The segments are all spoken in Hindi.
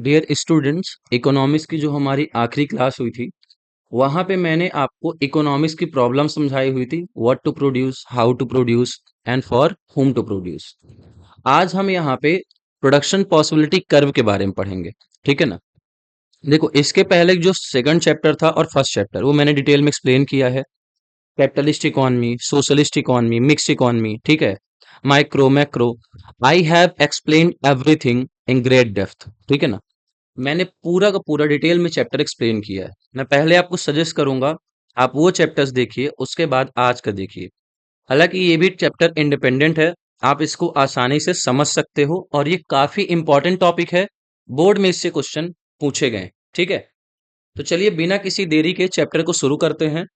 डियर स्टूडेंट्स, इकोनॉमिक्स की जो हमारी आखिरी क्लास हुई थी वहां पे मैंने आपको इकोनॉमिक्स की प्रॉब्लम समझाई हुई थी। What to produce, how to produce and for whom to produce. आज हम यहाँ पे प्रोडक्शन पॉसिबिलिटी कर्व के बारे में पढ़ेंगे। ठीक है ना। देखो, इसके पहले जो सेकंड चैप्टर था और फर्स्ट चैप्टर वो मैंने डिटेल में एक्सप्लेन किया है। Capitalist economy, socialist economy, mixed economy, ठीक है, micro macro. I have explain everything in great depth. ठीक है ना। मैंने पूरा का पूरा डिटेल में चैप्टर एक्सप्लेन किया है। मैं पहले आपको सजेस्ट करूंगा आप वो चैप्टर्स देखिए, उसके बाद आज का देखिए। हालांकि ये भी चैप्टर इंडिपेंडेंट है, आप इसको आसानी से समझ सकते हो और ये काफी इंपॉर्टेंट टॉपिक है। बोर्ड में इससे क्वेश्चन पूछे गए। ठीक है, तो चलिए बिना किसी देरी के चैप्टर को शुरू करते हैं।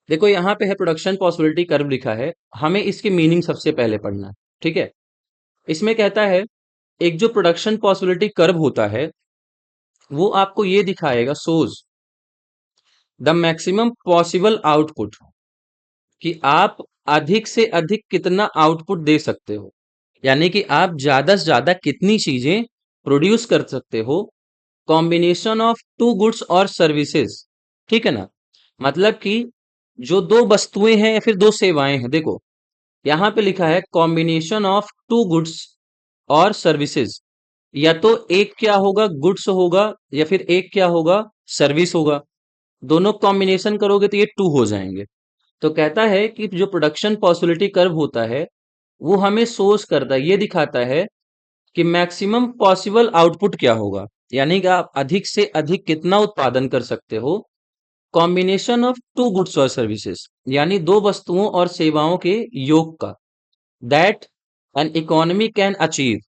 देखो, यहाँ पे है प्रोडक्शन पॉसिबिलिटी कर्व लिखा है, हमें इसकी मीनिंग सबसे पहले पढ़ना है। ठीक है, इसमें कहता है एक जो प्रोडक्शन पॉसिबिलिटी कर्व होता है वो आपको ये दिखाएगा, shows the maximum possible output, कि आप अधिक से अधिक कितना आउटपुट दे सकते हो, यानी कि आप ज्यादा से ज्यादा कितनी चीजें प्रोड्यूस कर सकते हो। कॉम्बिनेशन ऑफ टू गुड्स और सर्विसेज। ठीक है ना। मतलब कि जो दो वस्तुएं हैं या फिर दो सेवाएं हैं, देखो यहां पे लिखा है कॉम्बिनेशन ऑफ टू गुड्स और सर्विसेज। या तो एक क्या होगा, गुड्स होगा, या फिर एक क्या होगा, सर्विस होगा। दोनों कॉम्बिनेशन करोगे तो ये टू हो जाएंगे। तो कहता है कि जो प्रोडक्शन पॉसिबिलिटी कर्व होता है वो हमें सोर्स करता है, ये दिखाता है कि मैक्सिमम पॉसिबल आउटपुट क्या होगा, यानी कि आप अधिक से अधिक कितना उत्पादन कर सकते हो। कॉम्बिनेशन ऑफ टू गुड्स और सर्विसेज, यानी दो वस्तुओं और सेवाओं के योग का। That an economy can achieve,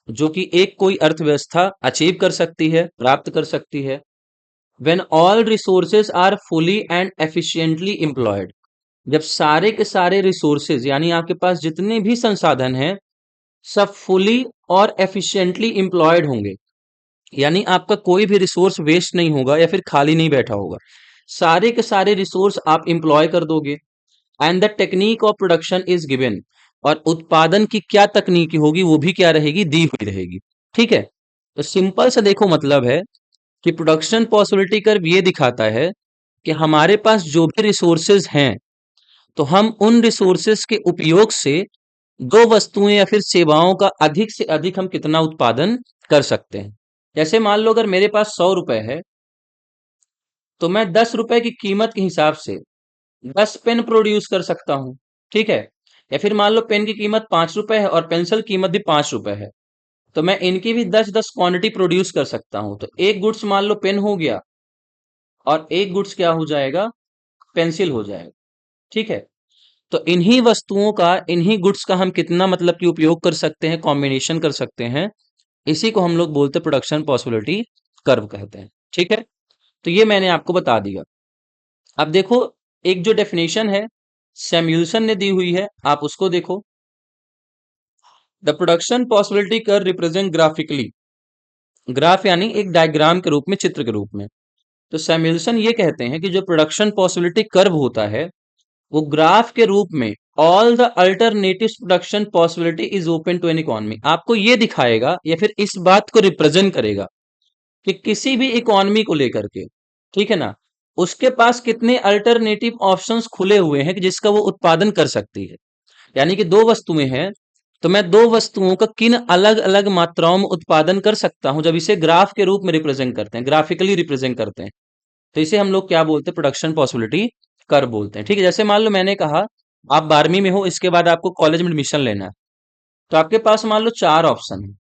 जो कि एक कोई अर्थव्यवस्था अचीव कर सकती है, प्राप्त कर सकती है। When all resources are fully and efficiently employed, जब सारे के सारे रिसोर्सेज यानी आपके पास जितने भी संसाधन हैं सब फुली और एफिशिएंटली एम्प्लॉयड होंगे, यानी आपका कोई भी रिसोर्स वेस्ट नहीं होगा या फिर खाली नहीं बैठा होगा, सारे के सारे रिसोर्स आप एम्प्लॉय कर दोगे। And the technique of production is given, और उत्पादन की क्या तकनीकी होगी वो भी क्या रहेगी, दी हुई रहेगी। ठीक है, तो सिंपल से देखो मतलब है कि प्रोडक्शन पॉसिबिलिटी कर्व ये दिखाता है कि हमारे पास जो भी रिसोर्सेज हैं तो हम उन रिसोर्सेज के उपयोग से दो वस्तुएं या फिर सेवाओं का अधिक से अधिक हम कितना उत्पादन कर सकते हैं। जैसे मान लो अगर मेरे पास 100 रुपए है तो मैं 10 रुपए की कीमत के हिसाब से 10 पेन प्रोड्यूस कर सकता हूं। ठीक है, या फिर मान लो पेन की कीमत 5 रुपए है और पेंसिल कीमत भी 5 रुपए है, तो मैं इनकी भी 10-10 क्वांटिटी प्रोड्यूस कर सकता हूं। तो एक गुड्स मान लो पेन हो गया और एक गुड्स क्या हो जाएगा, पेंसिल हो जाएगा। ठीक है, तो इन्हीं वस्तुओं का, इन्हीं गुड्स का हम कितना मतलब कि उपयोग कर सकते हैं, कॉम्बिनेशन कर सकते हैं। इसी को हम लोग बोलते हैं प्रोडक्शन पॉसिबिलिटी कर्व कहते हैं। ठीक है, तो ये मैंने आपको बता दिया। अब देखो, एक जो डेफिनेशन है सैम्यूल्सन ने दी हुई है, आप उसको देखो। The production possibility curve represent graphically, graph यानी एक डायग्राम के रूप में, चित्र के रूप में। तो सैम्यूल्सन ये कहते हैं कि जो प्रोडक्शन पॉसिबिलिटी कर्व होता है वो ग्राफ के रूप में all the alternative production possibility is open to an economy, आपको ये दिखाएगा या फिर इस बात को रिप्रेजेंट करेगा कि किसी भी इकोनॉमी को लेकर के, ठीक है ना, उसके पास कितने अल्टरनेटिव ऑप्शंस खुले हुए हैं कि जिसका वो उत्पादन कर सकती है। यानी कि दो वस्तुएं हैं तो मैं दो वस्तुओं का किन अलग अलग मात्राओं में उत्पादन कर सकता हूं, जब इसे ग्राफ के रूप में रिप्रेजेंट करते हैं, ग्राफिकली रिप्रेजेंट करते हैं, तो इसे हम लोग क्या बोलते हैं, प्रोडक्शन पॉसिबिलिटी कर्व बोलते हैं। ठीक है, जैसे मान लो मैंने कहा आप 12वीं में हो, इसके बाद आपको कॉलेज में एडमिशन लेना है, तो आपके पास मान लो चार ऑप्शन है,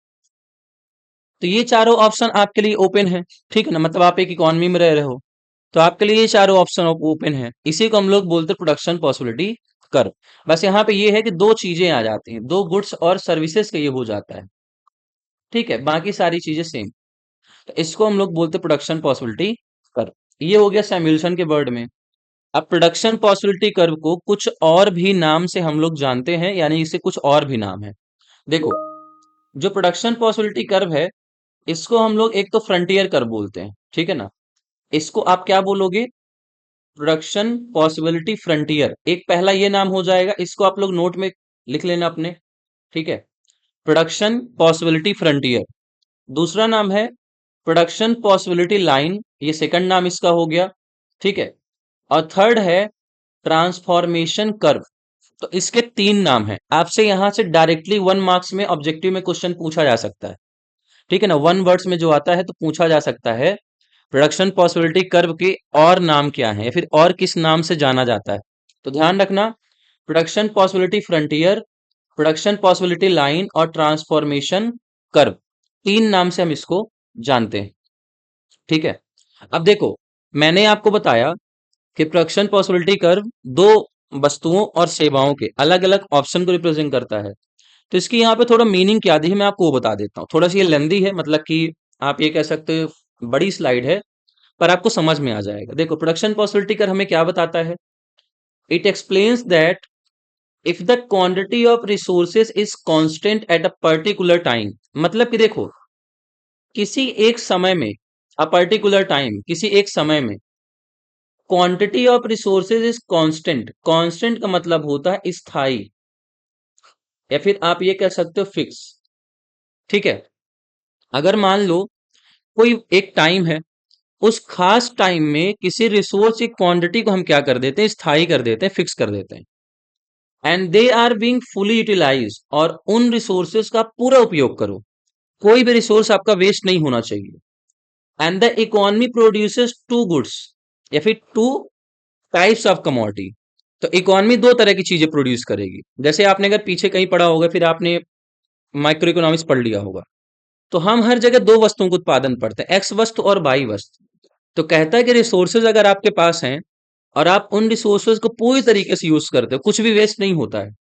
तो ये चारों ऑप्शन आपके लिए ओपन है। ठीक है ना, मतलब आप एक इकोनॉमी में रह रहे हो तो आपके लिए ये चारों ऑप्शन ओपन है, इसी को हम लोग बोलते हैं प्रोडक्शन पॉसिबिलिटी कर्व। बस यहाँ पे ये है कि दो चीजें आ जाती हैं, दो गुड्स और सर्विसेज का ये हो जाता है। ठीक है, बाकी सारी चीजें सेम, तो इसको हम लोग बोलते हैं प्रोडक्शन पॉसिबिलिटी कर्व। ये हो गया सैम्यूल्सन के वर्ड में। अब प्रोडक्शन पॉसिबिलिटी कर्व को कुछ और भी नाम से हम लोग जानते हैं, यानी इसे कुछ और भी नाम है। देखो, जो प्रोडक्शन पॉसिबिलिटी कर्व है इसको हम लोग एक तो फ्रंटियर कर्व बोलते हैं। ठीक है ना, इसको आप क्या बोलोगे, प्रोडक्शन पॉसिबिलिटी फ्रंटियर, एक पहला ये नाम हो जाएगा, इसको आप लोग नोट में लिख लेना अपने। ठीक है, प्रोडक्शन पॉसिबिलिटी फ्रंटियर। दूसरा नाम है प्रोडक्शन पॉसिबिलिटी लाइन, ये सेकंड नाम इसका हो गया, ठीक है। और थर्ड है ट्रांसफॉर्मेशन कर्व। तो इसके तीन नाम हैं। आपसे यहां से डायरेक्टली 1 मार्क्स में ऑब्जेक्टिव में क्वेश्चन पूछा जा सकता है, ठीक है ना, 1 वर्ड्स में जो आता है तो पूछा जा सकता है प्रोडक्शन पॉसिबिलिटी कर्व के और नाम क्या है या फिर और किस नाम से जाना जाता है। तो ध्यान रखना, production possibility frontier, production possibility line और ट्रांसफॉर्मेशन कर्व, तीन नाम से हम इसको जानते हैं, ठीक है। अब देखो, मैंने आपको बताया कि प्रोडक्शन पॉसिबिलिटी कर्व दो वस्तुओं और सेवाओं के अलग अलग ऑप्शन को रिप्रेजेंट करता है। तो इसकी यहाँ पे थोड़ा मीनिंग क्या दी है मैं आपको वो बता देता हूँ। थोड़ा सा ये लेंदी है, मतलब कि आप ये कह सकते हो बड़ी स्लाइड है, पर आपको समझ में आ जाएगा। देखो, प्रोडक्शन पॉसिबिलिटी कर्व हमें क्या बताता है? It explains that if the quantity of resources is constant at a particular time, मतलब कि देखो, किसी एक समय में, अ पर्टिकुलर टाइम, किसी एक समय में quantity of resources is constant. Constant का मतलब होता है स्थायी, या फिर आप ये कह सकते हो फिक्स, ठीक है। अगर मान लो कोई एक टाइम है, उस खास टाइम में किसी रिसोर्स की क्वांटिटी को हम क्या कर देते हैं, स्थायी कर देते हैं, फिक्स कर देते हैं, and they are being fully utilize, और उन रिसोर्सेज का पूरा उपयोग करो, कोई भी रिसोर्स आपका वेस्ट नहीं होना चाहिए। And the economy produces two goods, या फिर टू टाइप्स ऑफ कमोडिटी। तो इकोनॉमी दो तरह की चीजें प्रोड्यूस करेगी। जैसे आपने अगर पीछे कहीं पढ़ा होगा, फिर आपने माइक्रो इकोनॉमिक्स पढ़ लिया होगा, तो हम हर जगह दो वस्तुओं का उत्पादन पढ़ते हैं, एक्स वस्तु और वाई वस्तु। तो कहता है कि रिसोर्सेज अगर आपके पास हैं और आप उन रिसोर्सेज को पूरी तरीके से यूज करते हो, कुछ भी वेस्ट नहीं होता है,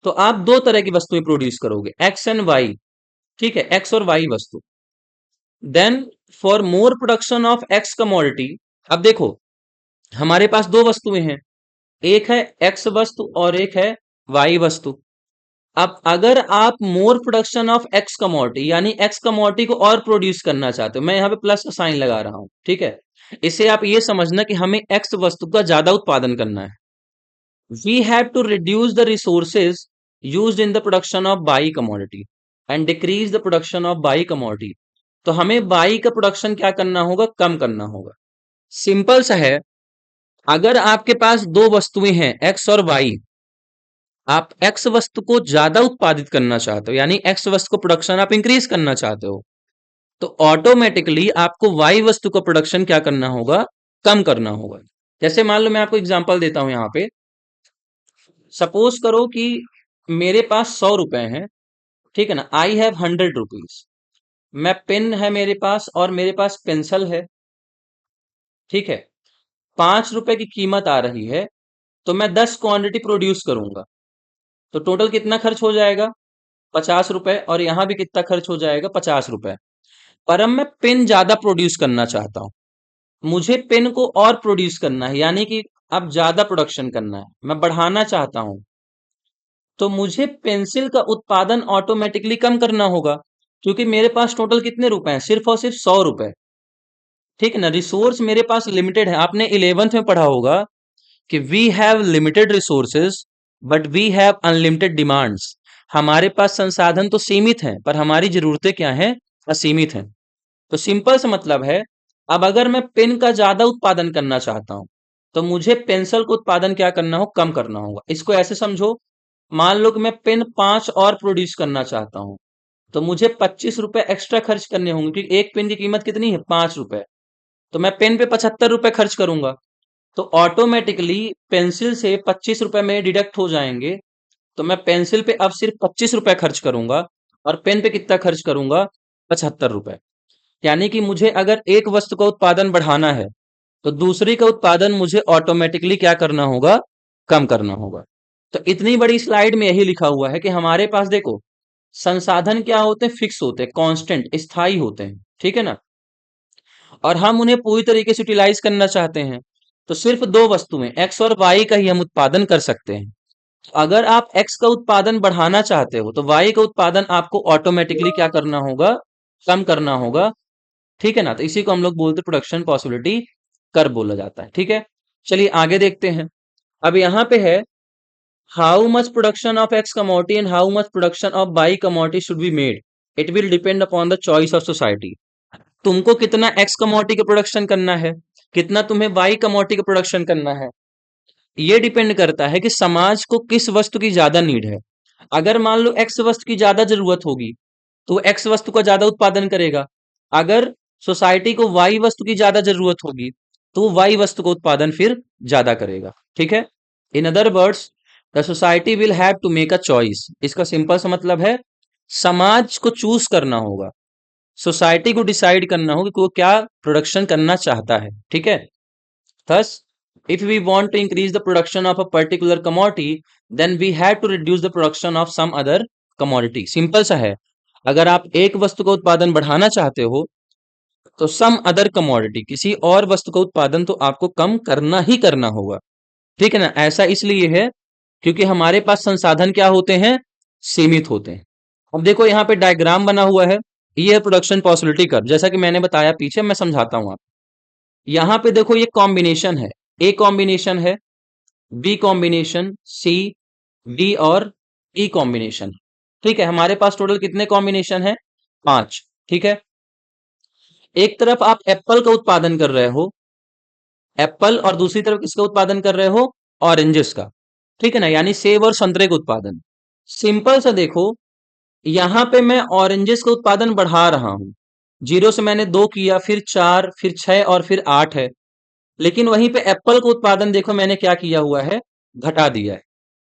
तो आप दो तरह की वस्तुएं प्रोड्यूस करोगे, एक्स एंड वाई, ठीक है, एक्स और वाई वस्तु। Then for more production of X commodity, अब देखो, हमारे पास दो वस्तुएं हैं, एक है एक्स वस्तु और एक है वाई वस्तु। अब अगर आप मोर प्रोडक्शन ऑफ एक्स कमोडिटी, यानी एक्स कमोडिटी को और प्रोड्यूस करना चाहते हो, मैं यहाँ पे प्लस का साइन लगा रहा हूं, ठीक है, इसे आप ये समझना कि हमें एक्स वस्तु का ज्यादा उत्पादन करना है। We have to reduce the resources used in the production of buy commodity and decrease the production of buy commodity। तो हमें बाई का प्रोडक्शन क्या करना होगा, कम करना होगा। सिंपल सा है, अगर आपके पास दो वस्तुएं हैं एक्स और वाई, आप एक्स वस्तु को ज्यादा उत्पादित करना चाहते हो, यानी एक्स वस्तु को प्रोडक्शन आप इंक्रीज करना चाहते हो, तो ऑटोमेटिकली आपको वाई वस्तु का प्रोडक्शन क्या करना होगा, कम करना होगा। जैसे मान लो मैं आपको एग्जांपल देता हूं यहाँ पे, सपोज करो कि मेरे पास 100 रुपए हैं, ठीक है ना, आई हैव 100 रुपीज। मैं पेन है मेरे पास और मेरे पास पेंसिल है, ठीक है, 5 रुपए की कीमत आ रही है, तो मैं 10 क्वांटिटी प्रोड्यूस करूंगा, तो टोटल कितना खर्च हो जाएगा, 50 रुपए, और यहां भी कितना खर्च हो जाएगा, 50 रुपए। पर अब मैं पेन ज्यादा प्रोड्यूस करना चाहता हूं, मुझे पेन को और प्रोड्यूस करना है, यानी कि अब ज्यादा प्रोडक्शन करना है, मैं बढ़ाना चाहता हूं, तो मुझे पेंसिल का उत्पादन ऑटोमेटिकली कम करना होगा, क्योंकि मेरे पास टोटल कितने रुपए हैं, सिर्फ और सिर्फ 100 रुपए, ठीक है ना। रिसोर्स मेरे पास लिमिटेड है। आपने 11th में पढ़ा होगा कि we have limited resources but we have unlimited demands. हमारे पास संसाधन तो सीमित हैं, पर हमारी जरूरतें क्या हैं, असीमित हैं। तो सिंपल सा मतलब है, अब अगर मैं पेन का ज्यादा उत्पादन करना चाहता हूं, तो मुझे पेंसिल का उत्पादन क्या करना हो, कम करना होगा। इसको ऐसे समझो, मान लो कि मैं पेन 5 और प्रोड्यूस करना चाहता हूं, तो मुझे 25 रुपए एक्स्ट्रा खर्च करने होंगे, क्योंकि एक पेन की कीमत कितनी है, 5 रुपए। तो मैं पेन पे 75 रुपए खर्च करूंगा, तो ऑटोमेटिकली पेंसिल से 25 रुपए में डिडक्ट हो जाएंगे, तो मैं पेंसिल पे अब सिर्फ 25 रुपए खर्च करूंगा, और पेन पे कितना खर्च करूंगा, 75 रुपए। यानी कि मुझे अगर एक वस्तु का उत्पादन बढ़ाना है, तो दूसरी का उत्पादन मुझे ऑटोमेटिकली क्या करना होगा, कम करना होगा। तो इतनी बड़ी स्लाइड में यही लिखा हुआ है कि हमारे पास देखो, संसाधन क्या होते हैं, फिक्स होते हैं, कांस्टेंट, स्थायी होते हैं, ठीक है ना, और हम उन्हें पूरी तरीके से यूटिलाइज करना चाहते हैं, तो सिर्फ दो वस्तुएं एक्स और वाई का ही हम उत्पादन कर सकते हैं। अगर आप एक्स का उत्पादन बढ़ाना चाहते हो, तो वाई का उत्पादन आपको ऑटोमेटिकली क्या करना होगा, कम करना होगा, ठीक है ना। तो इसी को हम लोग बोलते हैं प्रोडक्शन पॉसिबिलिटी कर्व बोला जाता है, ठीक है। चलिए आगे देखते हैं। अब यहाँ पे है, how much production of X commodity and how much production of by commodity should be made. It will depend upon the choice of society. तुमको कितना एक्स कमोडिटी का प्रोडक्शन करना है, कितना तुम्हें वाई कमोडिटी का प्रोडक्शन करना है, ये डिपेंड करता है कि समाज को किस वस्तु की ज्यादा नीड है। अगर मान लो एक्स वस्तु की ज्यादा जरूरत होगी तो एक्स वस्तु का ज्यादा उत्पादन करेगा। अगर सोसाइटी को वाई वस्तु की ज्यादा जरूरत होगी तो वाई वस्तु का उत्पादन फिर ज्यादा करेगा। ठीक है, in other words the society will have to make a choice. इसका सिंपल सा मतलब है समाज को चूज करना होगा, सोसाइटी को डिसाइड करना होगा कि वो क्या प्रोडक्शन करना चाहता है। ठीक है, thus if we want to increase the production of a particular commodity then we have to reduce the production of some other commodity। Simple सा है, अगर आप एक वस्तु का उत्पादन बढ़ाना चाहते हो तो सम अदर कमोडिटी, किसी और वस्तु का उत्पादन तो आपको कम करना ही करना होगा। ठीक है ना, ऐसा इसलिए है क्योंकि हमारे पास संसाधन क्या होते हैं, सीमित होते हैं। अब देखो यहाँ पे डायग्राम बना हुआ है, ये है प्रोडक्शन पॉसिबिलिटी कर्व। जैसा कि मैंने बताया पीछे, मैं समझाता हूं आप। यहाँ पे देखो ये कॉम्बिनेशन है, ए कॉम्बिनेशन है, बी कॉम्बिनेशन, सी, डी और ई कॉम्बिनेशन। ठीक है, हमारे पास टोटल कितने कॉम्बिनेशन है, 5। ठीक है, एक तरफ आप एप्पल का उत्पादन कर रहे हो, एप्पल, और दूसरी तरफ किसका उत्पादन कर रहे हो, ऑरेंजेस का। ठीक है ना, यानी सेब और संतरे का उत्पादन। सिंपल सा देखो, यहां पे मैं ऑरेंजेस का उत्पादन बढ़ा रहा हूं, 0 से मैंने 2 किया, फिर 4, फिर 6 और फिर 8 है। लेकिन वहीं पे एप्पल का उत्पादन देखो मैंने क्या किया हुआ है, घटा दिया है।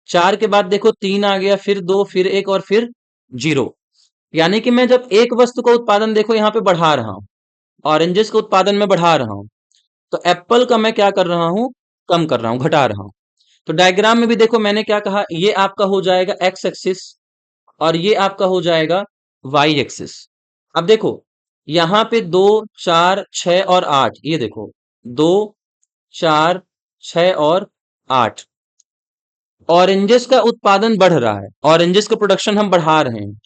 4 के बाद देखो 3 आ गया, फिर 2, फिर 1 और फिर 0। यानी कि मैं जब एक वस्तु का उत्पादन देखो यहाँ पे बढ़ा रहा हूं, ऑरेंजेस का उत्पादन में बढ़ा रहा हूं, तो एप्पल का मैं क्या कर रहा हूं, कम कर रहा हूं, घटा रहा हूं। तो डायग्राम में भी देखो मैंने क्या कहा, ये आपका हो जाएगा एक्स एक्सिस और ये आपका हो जाएगा वाई एक्सिस। अब देखो यहाँ पे 2, 4, 6 और 8, ये देखो 2, 4, 6 और 8, ऑरेंजेस का उत्पादन बढ़ रहा है, ऑरेंजेस का प्रोडक्शन हम बढ़ा रहे हैं,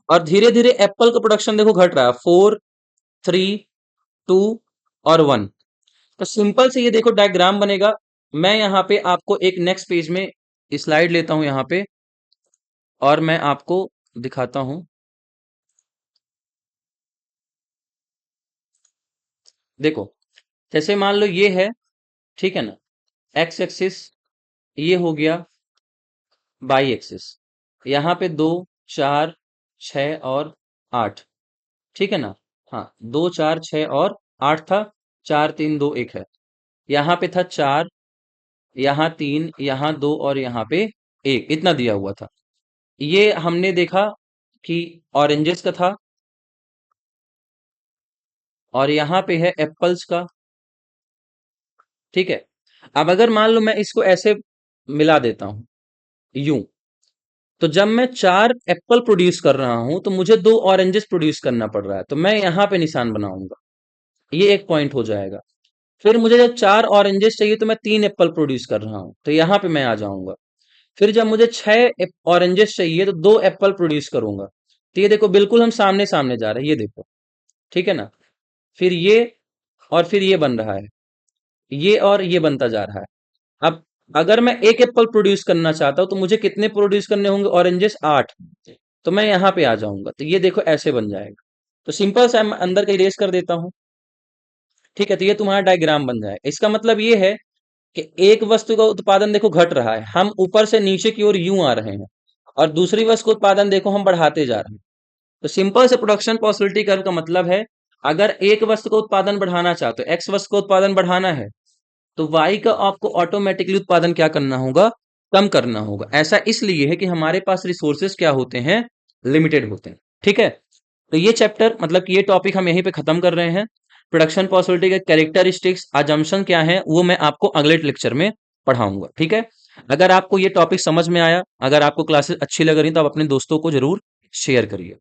और धीरे धीरे एप्पल का प्रोडक्शन देखो घट रहा है, 4, 3, 2 और 1। तो सिंपल से ये देखो डायग्राम बनेगा। मैं यहाँ पे आपको एक नेक्स्ट पेज में स्लाइड लेता हूं यहाँ पे, और मैं आपको दिखाता हूं। देखो जैसे मान लो ये है, ठीक है ना, एक्स एक्सिस, ये हो गया बाई एक्सिस, यहाँ पे 2, 4, 6 और 8। ठीक है ना, हाँ 2, 4, 6 और 8 था, 4, 3, 2, 1 है। यहाँ पे था 4, यहाँ 3, यहाँ 2 और यहाँ पे 1, इतना दिया हुआ था। ये हमने देखा कि ऑरेंजेस का था, और यहाँ पे है एप्पल्स का। ठीक है, अब अगर मान लो मैं इसको ऐसे मिला देता हूं, यूं, तो जब मैं 4 एप्पल प्रोड्यूस कर रहा हूं तो मुझे 2 ऑरेंजेस प्रोड्यूस करना पड़ रहा है, तो मैं यहाँ पे निशान बनाऊंगा, ये एक पॉइंट हो जाएगा। फिर मुझे जब 4 ऑरेंजेस चाहिए तो मैं 3 एप्पल प्रोड्यूस कर रहा हूं, तो यहाँ पे मैं आ जाऊंगा। फिर जब मुझे 6 ऑरेंजेस चाहिए तो 2 एप्पल प्रोड्यूस करूंगा। तो ये देखो बिल्कुल हम सामने सामने जा रहे हैं, ये देखो। ठीक है ना, फिर ये और फिर ये बन रहा है, ये और ये बनता जा रहा है। अब अगर मैं एक एप्पल प्रोड्यूस करना चाहता हूं तो मुझे कितने प्रोड्यूस करने होंगे, ऑरेंजेस 8। तो मैं यहाँ पे आ जाऊंगा, तो ये देखो ऐसे बन जाएगा। तो सिंपल सा मैं अंदर का इरेज कर देता हूँ। ठीक है, तो ये तुम्हारा डायग्राम बन जाएगा। इसका मतलब ये है कि एक वस्तु का उत्पादन देखो घट रहा है, हम ऊपर से नीचे की ओर यूं आ रहे हैं, और दूसरी वस्तु का उत्पादन देखो हम बढ़ाते जा रहे हैं। तो सिंपल से प्रोडक्शन पॉसिबिलिटी कर्व का मतलब है, अगर एक वस्तु का उत्पादन बढ़ाना चाहते हो, एक्स वस्तु का उत्पादन बढ़ाना है, तो वाई का आपको ऑटोमेटिकली उत्पादन क्या करना होगा, कम करना होगा। ऐसा इसलिए है कि हमारे पास रिसोर्सेस क्या होते हैं, लिमिटेड होते हैं। ठीक है, तो ये चैप्टर मतलब कि ये टॉपिक हम यहीं पे खत्म कर रहे हैं। प्रोडक्शन पॉसिबिलिटी के कैरेक्टरिस्टिक्स, अजम्पशन क्या है, वो मैं आपको अगले लेक्चर में पढ़ाऊंगा। ठीक है, अगर आपको ये टॉपिक समझ में आया, अगर आपको क्लासेस अच्छी लग रही तो आप अपने दोस्तों को जरूर शेयर करिए।